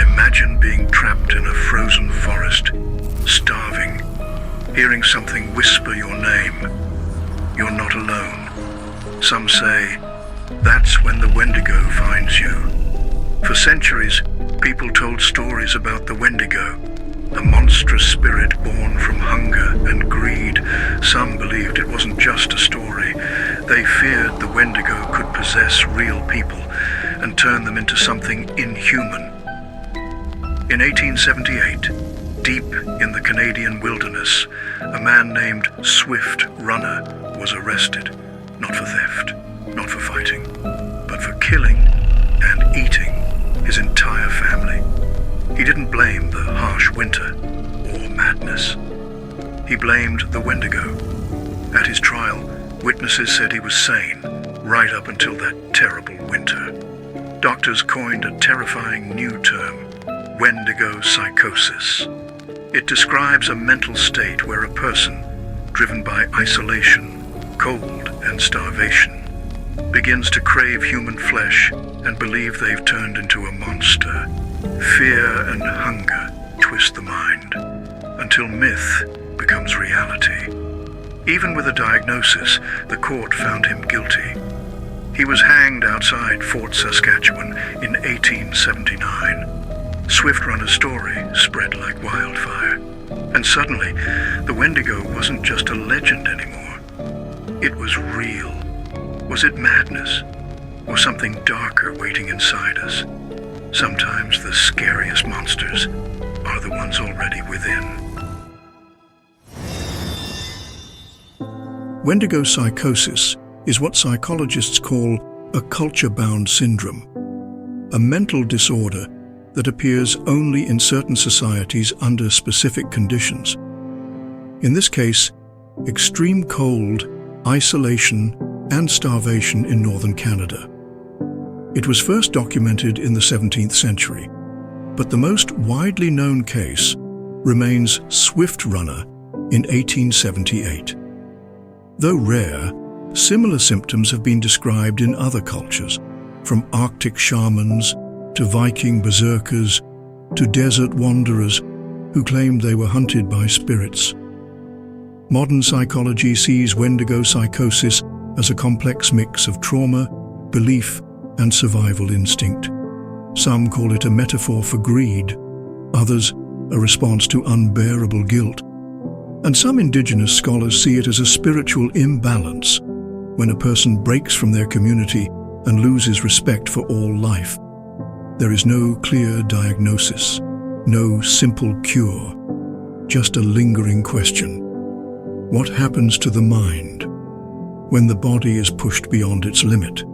Imagine being trapped in a frozen forest, starving, hearing something whisper your name. You're not alone. Some say that's when the Wendigo finds you. For centuries, people told stories about the Wendigo, a monstrous spirit born from hunger and greed. Some believed it wasn't just a story. They feared the Wendigo could possess real people and turn them into something inhuman. In 1878, deep in the Canadian wilderness, a man named Swift Runner was arrested, not for theft, not for fighting, but for killing and eating his entire family. He didn't blame the harsh winter or madness. He blamed the Wendigo. At his trial, witnesses said he was sane right up until that terrible winter. Doctors coined a terrifying new term, Wendigo Psychosis. It describes a mental state where a person, driven by isolation, cold, and starvation, begins to crave human flesh and believe they've turned into a monster. Fear and hunger twist the mind until myth becomes reality. Even with a diagnosis, the court found him guilty. He was hanged outside Fort Saskatchewan in 1879. Swift Runner's story spread like wildfire. And suddenly, the Wendigo wasn't just a legend anymore. It was real. Was it madness? Or something darker waiting inside us? Sometimes the scariest monsters are the ones already within. Wendigo psychosis is what psychologists call a culture-bound syndrome, a mental disorder that appears only in certain societies under specific conditions. In this case, extreme cold, isolation, and starvation in northern Canada. It was first documented in the 17th century, but the most widely known case remains Swift Runner in 1878. Though rare, similar symptoms have been described in other cultures, from Arctic shamans to Viking berserkers to desert wanderers who claimed they were hunted by spirits. Modern psychology sees Wendigo psychosis as a complex mix of trauma, belief, and survival instinct. Some call it a metaphor for greed, others a response to unbearable guilt. And some indigenous scholars see it as a spiritual imbalance when a person breaks from their community and loses respect for all life. There is no clear diagnosis, no simple cure, just a lingering question. What happens to the mind when the body is pushed beyond its limit?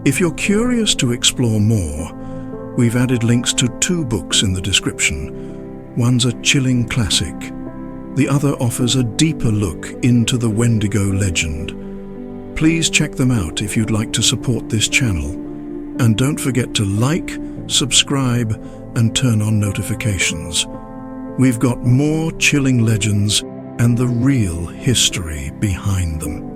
If you're curious to explore more, we've added links to 2 books in the description. One's a chilling classic. The other offers a deeper look into the Wendigo legend. Please check them out if you'd like to support this channel. And don't forget to like, subscribe, and turn on notifications. We've got more chilling legends and the real history behind them.